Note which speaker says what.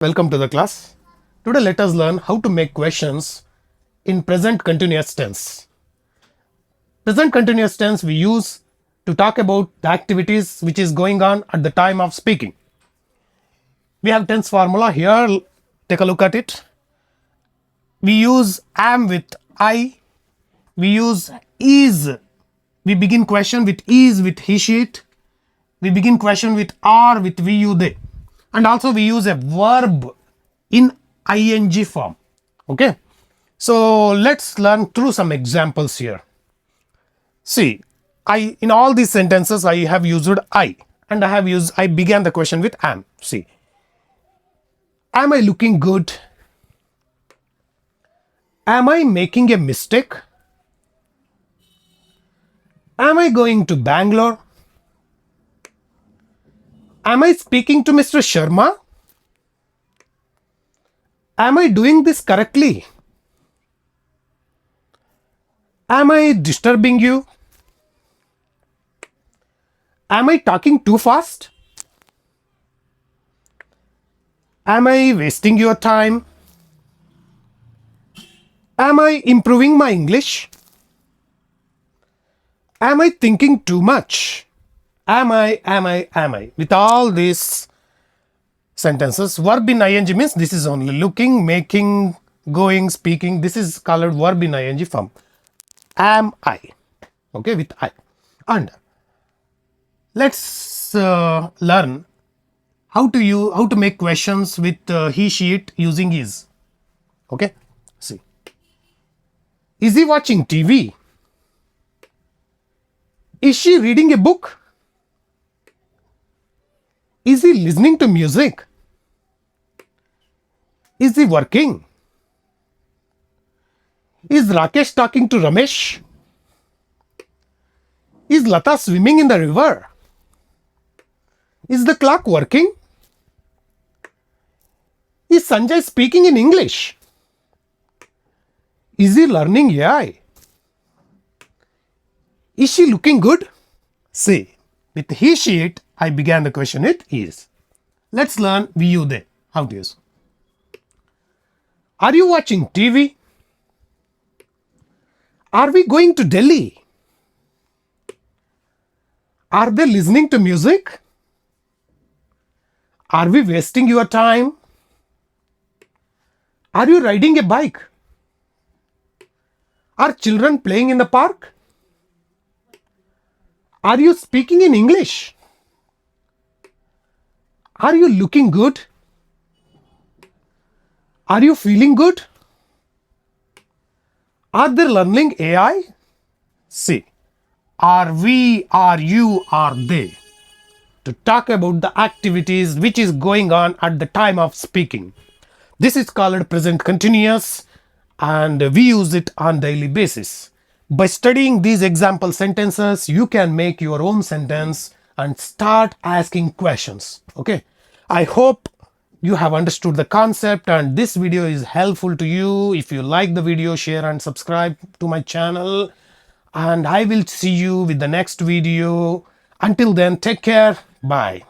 Speaker 1: Welcome to the class. Today let us learn how to make questions in present continuous tense. Present continuous tense we use to talk about the activities which is going on at the time of speaking. We have tense formula here. Take a look at it. We use am with I. We use is. We begin question with is with he she it. We begin question with are with we you they. And also we use a verb in ing form. Okay. So let's learn through some examples here. See, in all these sentences I have used I, and I began the question with am. See, am I looking good? Am I making a mistake? Am I going to Bangalore? Am I speaking to Mr. Sharma? Am I doing this correctly? Am I disturbing you? Am I talking too fast? Am I wasting your time? Am I improving my English? Am I thinking too much? Am I? With all these sentences, verb in ing means this is only looking, making, going, speaking. This is called verb in ing form. Am I? Okay, with I. And let's learn how to make questions with he, she, it using is. Okay, see. Is he watching TV? Is she reading a book? Is he listening to music? Is he working? Is Rakesh talking to Ramesh? Is Lata swimming in the river? Is the clock working? Is Sanjay speaking in English? Is he learning AI? Is she looking good? See, with he, she, it, I began the question with is. Let's learn we, you, they. How to use. Are you watching TV? Are we going to Delhi? Are they listening to music? Are we wasting your time? Are you riding a bike? Are children playing in the park? Are you speaking in English? Are you looking good? Are you feeling good? Are they learning AI? See, are we, are you, are they? To talk about the activities which is going on at the time of speaking. This is called present continuous and we use it on daily basis. By studying these example sentences, you can make your own sentence and start asking questions. Okay. I hope you have understood the concept and this video is helpful to you. If you like the video, share and subscribe to my channel. And I will see you with the next video. Until then, take care. Bye.